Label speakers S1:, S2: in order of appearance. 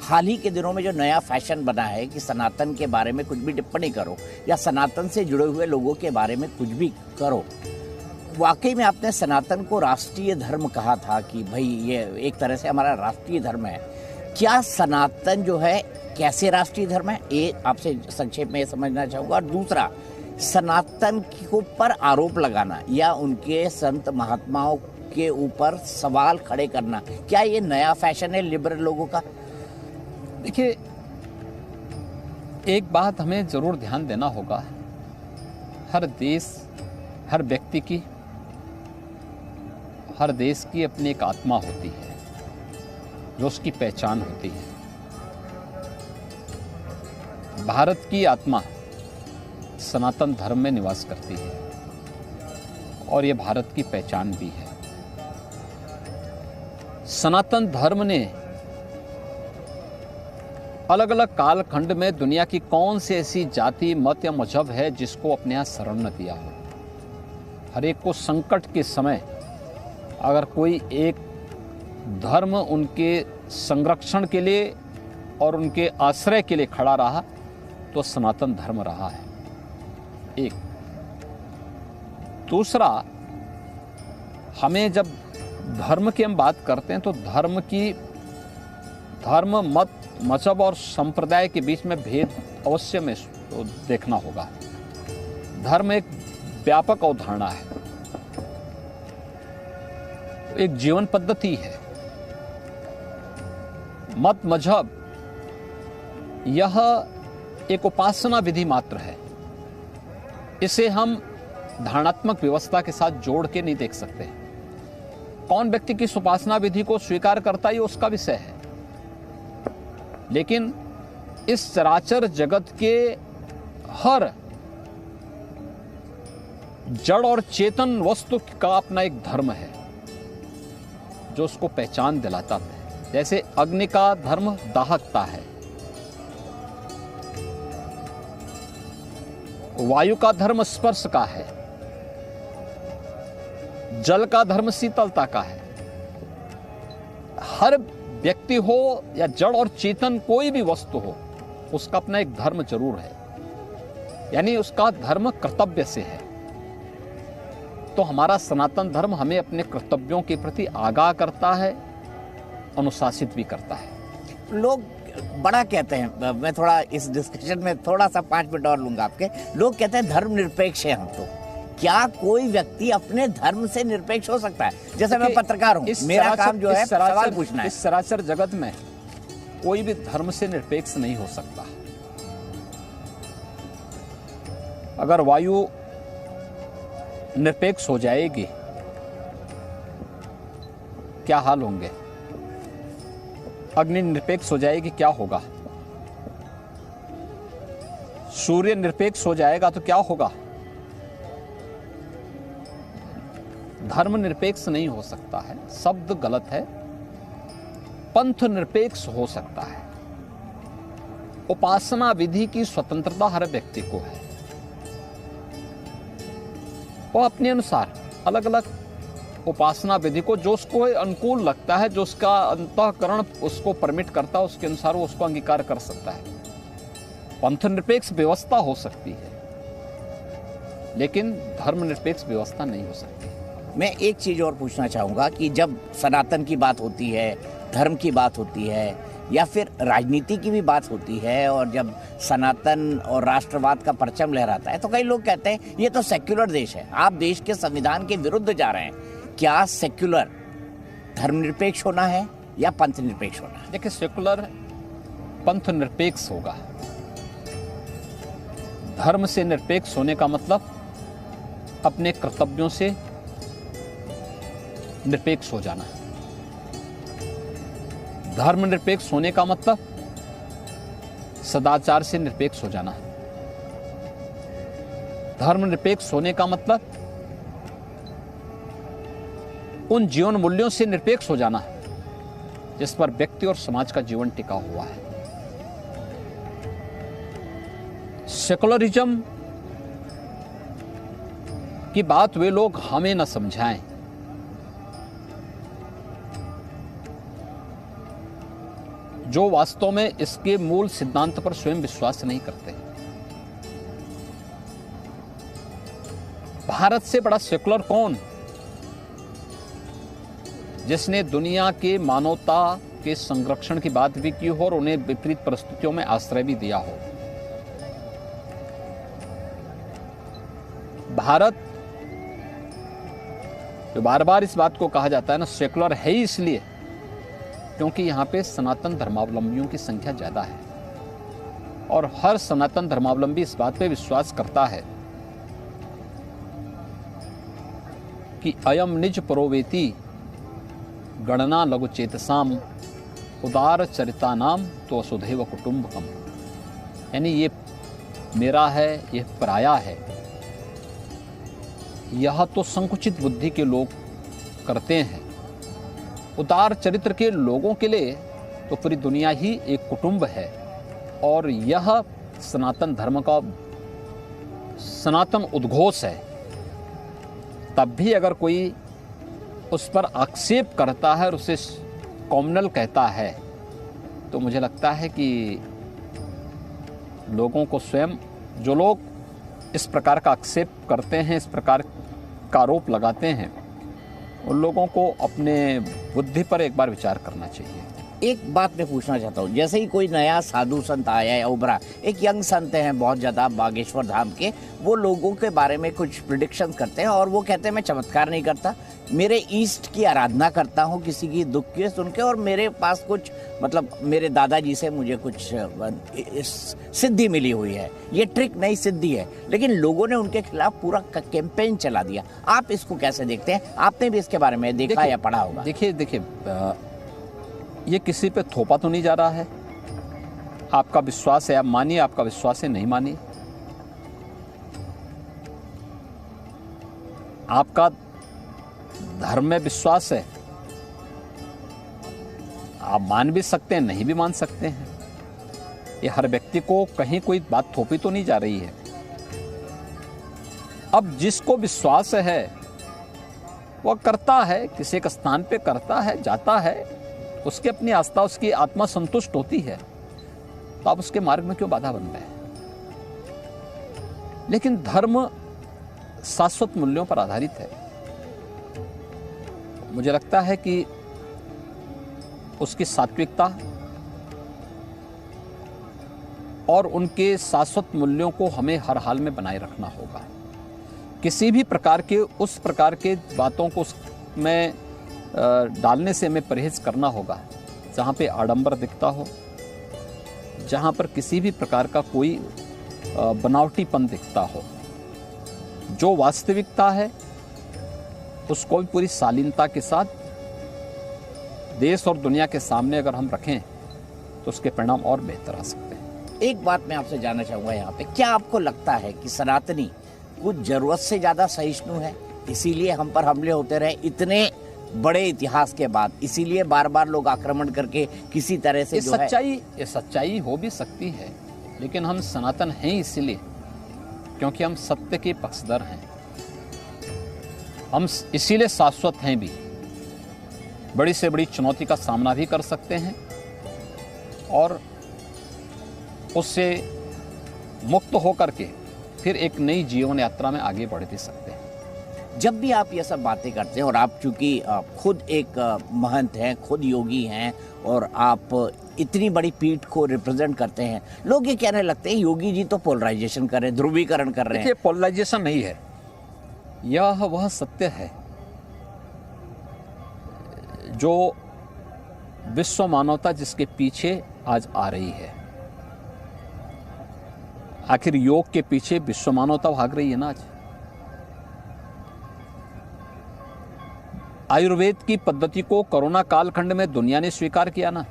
S1: हाल ही के दिनों में जो नया फैशन बना है कि सनातन के बारे में कुछ भी टिप्पणी करो या सनातन से जुड़े हुए लोगों के बारे में कुछ भी करो, वाकई में आपने सनातन को राष्ट्रीय धर्म कहा था कि भाई ये एक तरह से हमारा राष्ट्रीय धर्म है। क्या सनातन जो है कैसे राष्ट्रीय धर्म है, ये आपसे संक्षेप में ये समझना चाहूँगा। और दूसरा, सनातन के ऊपर आरोप लगाना या उनके संत महात्माओं के ऊपर सवाल खड़े करना, क्या ये नया फैशन है लिबरल लोगों का?
S2: देखिए, एक बात हमें जरूर ध्यान देना होगा, हर देश, हर व्यक्ति की, हर देश की अपनी एक आत्मा होती है जो उसकी पहचान होती है। भारत की आत्मा सनातन धर्म में निवास करती है और ये भारत की पहचान भी है। सनातन धर्म ने अलग अलग कालखंड में दुनिया की कौन सी ऐसी जाति, मत या मजहब है जिसको अपने यहाँ शरण न दिया हो। हर एक को संकट के समय अगर कोई एक धर्म उनके संरक्षण के लिए और उनके आश्रय के लिए खड़ा रहा तो सनातन धर्म रहा है। एक दूसरा, हमें जब धर्म की हम बात करते हैं तो धर्म, मत, मजहब और संप्रदाय के बीच में भेद अवश्य में देखना होगा। धर्म एक व्यापक अवधारणा है, एक जीवन पद्धति है। मत, मजहब यह एक उपासना विधि मात्र है। इसे हम धारणात्मक व्यवस्था के साथ जोड़ के नहीं देख सकते। कौन व्यक्ति किस उपासना विधि को स्वीकार करता है ये उसका विषय है, लेकिन इस चराचर जगत के हर जड़ और चेतन वस्तु का अपना एक धर्म है जो उसको पहचान दिलाता है। जैसे अग्नि का धर्म दाहकता है, वायु का धर्म स्पर्श का है, जल का धर्म शीतलता का है। हर व्यक्ति हो या जड़ और चेतन कोई भी वस्तु हो, उसका अपना एक धर्म जरूर है, यानी उसका धर्म कर्तव्य से है। तो हमारा सनातन धर्म हमें अपने कर्तव्यों के प्रति आगाह करता है, अनुशासित भी करता है।
S1: लोग बड़ा कहते हैं, मैं थोड़ा इस डिस्कशन में थोड़ा सा 5 मिनट और लूंगा आपके। लोग कहते हैं धर्म निरपेक्ष है हम। तो क्या कोई व्यक्ति अपने धर्म से निरपेक्ष हो सकता है? जैसे मैं पत्रकार हूँ, मेरा काम जो है सवाल पूछना है।
S2: इस सरासर जगत में कोई भी धर्म से निरपेक्ष नहीं हो सकता। अगर वायु निरपेक्ष हो जाएगी, क्या हाल होंगे? अग्नि निरपेक्ष हो जाएगी, क्या होगा? सूर्य निरपेक्ष हो जाएगा तो क्या होगा? धर्म निरपेक्ष नहीं हो सकता है, शब्द गलत है। पंथ निरपेक्ष हो सकता है। उपासना विधि की स्वतंत्रता हर व्यक्ति को है। वो अपने अनुसार अलग अलग उपासना विधि को, जो उसको अनुकूल लगता है, जो उसका अंतःकरण उसको परमिट करता है, उसके अनुसार वो उसको अंगीकार कर सकता है। पंथ निरपेक्ष व्यवस्था हो सकती है, लेकिन धर्म निरपेक्ष व्यवस्था नहीं हो सकती।
S1: मैं एक चीज और पूछना चाहूंगा कि जब सनातन की बात होती है, धर्म की बात होती है, या फिर राजनीति की भी बात होती है, और जब सनातन और राष्ट्रवाद का परचम लहराता है, तो कई लोग कहते हैं ये तो सेक्युलर देश है, आप देश के संविधान के विरुद्ध जा रहे हैं। क्या सेक्युलर धर्मनिरपेक्ष होना है या पंथ निरपेक्ष होना है?
S2: देखिए, सेक्युलर पंथ निरपेक्ष होगा। धर्म से निरपेक्ष होने का मतलब अपने कर्तव्यों से निरपेक्ष हो जाना। धर्म निरपेक्ष होने का मतलब सदाचार से निरपेक्ष हो जाना। धर्म निरपेक्ष होने का मतलब उन जीवन मूल्यों से निरपेक्ष हो जाना जिस पर व्यक्ति और समाज का जीवन टिका हुआ है। सेकुलरिज्म की बात वे लोग हमें न समझाएं। जो वास्तव में इसके मूल सिद्धांत पर स्वयं विश्वास नहीं करते। भारत से बड़ा सेकुलर कौन, जिसने दुनिया के मानवता के संरक्षण की बात भी की हो और उन्हें विपरीत परिस्थितियों में आश्रय भी दिया हो। भारत, जो बार बार इस बात को कहा जाता है ना, सेकुलर है ही इसलिए क्योंकि यहां पे सनातन धर्मावलंबियों की संख्या ज्यादा है और हर सनातन धर्मावलंबी इस बात पे विश्वास करता है कि अयम निज परोवेति गणना लघु चेतसाम उदार चरिता नाम तो वसुधैव कुटुंबकम। यानी ये मेरा है, ये पराया है। यह तो संकुचित बुद्धि के लोग करते हैं। उदार चरित्र के लोगों के लिए तो पूरी दुनिया ही एक कुटुंब है और यह सनातन धर्म का सनातन उद्घोष है। तब भी अगर कोई उस पर आक्षेप करता है और उसे कॉम्युनल कहता है तो मुझे लगता है कि लोगों को स्वयं, जो लोग इस प्रकार का आक्षेप करते हैं, इस प्रकार का आरोप लगाते हैं, उन लोगों को अपने बुद्धि पर एक बार विचार करना चाहिए।
S1: एक बात मैं पूछना चाहता हूँ, जैसे ही कोई नया साधु संत आया है, उभरा, एक यंग संत हैं बहुत ज़्यादा बागेश्वर धाम के, वो लोगों के बारे में कुछ प्रिडिक्शंस करते हैं और वो कहते हैं मैं चमत्कार नहीं करता, मेरे ईष्ट की आराधना करता हूँ किसी की दुख के सुन के, और मेरे पास कुछ मतलब मेरे दादाजी से मुझे कुछ सिद्धि मिली हुई है, ये ट्रिक नहीं सिद्धि है। लेकिन लोगों ने उनके खिलाफ पूरा कैंपेन चला दिया। आप इसको कैसे देखते हैं? आपने भी इसके बारे में देखा या पढ़ा होगा।
S2: देखिए, ये किसी पे थोपा तो नहीं जा रहा है। आपका विश्वास है आप मानिए, आपका विश्वास है नहीं मानिए। आपका धर्म में विश्वास है, आप मान भी सकते हैं, नहीं भी मान सकते हैं। ये हर व्यक्ति को कहीं कोई बात थोपी तो नहीं जा रही है। अब जिसको विश्वास है वह करता है, किसी एक स्थान पे करता है, जाता है, उसकी अपनी आस्था, उसकी आत्मा संतुष्ट होती है, तो आप उसके मार्ग में क्यों बाधा बन रहे हैं? लेकिन धर्म शाश्वत मूल्यों पर आधारित है। मुझे लगता है कि उसकी सात्विकता और उनके शाश्वत मूल्यों को हमें हर हाल में बनाए रखना होगा। किसी भी प्रकार के उस प्रकार के बातों को उसमें डालने से हमें परहेज करना होगा जहाँ पे आडंबर दिखता हो, जहाँ पर किसी भी प्रकार का कोई बनावटीपन दिखता हो। जो वास्तविकता है उसको भी पूरी शालीनता के साथ देश और दुनिया के सामने अगर हम रखें तो उसके परिणाम और बेहतर आ सकते हैं।
S1: एक बात मैं आपसे जानना चाहूँगा यहाँ पे, क्या आपको लगता है कि सनातनी कुछ जरूरत से ज़्यादा सहिष्णु है, इसीलिए हम पर हमले होते रहे इतने बड़े इतिहास के बाद, इसीलिए बार बार लोग आक्रमण करके किसी तरह से
S2: ये सच्चाई हो भी सकती है, लेकिन हम सनातन हैं इसीलिए क्योंकि हम सत्य के पक्षधर हैं। हम इसीलिए शाश्वत हैं भी, बड़ी से बड़ी चुनौती का सामना भी कर सकते हैं और उससे मुक्त होकर के फिर एक नई जीवन यात्रा में आगे बढ़ भी सकते हैं।
S1: जब भी आप ये सब बातें करते हैं और आप चूंकि खुद एक महंत हैं, खुद योगी हैं और आप इतनी बड़ी पीठ को रिप्रेजेंट करते हैं, लोग ये कहने लगते हैं योगी जी तो पोलराइजेशन कर रहे हैं, ध्रुवीकरण कर रहे हैं।
S2: देखिए, पोलराइजेशन नहीं है, यह वह सत्य है जो विश्व मानवता जिसके पीछे आज आ रही है। आखिर योग के पीछे विश्व मानवता भाग रही है ना। आज आयुर्वेद की पद्धति को कोरोना कालखंड में दुनिया ने स्वीकार किया ना।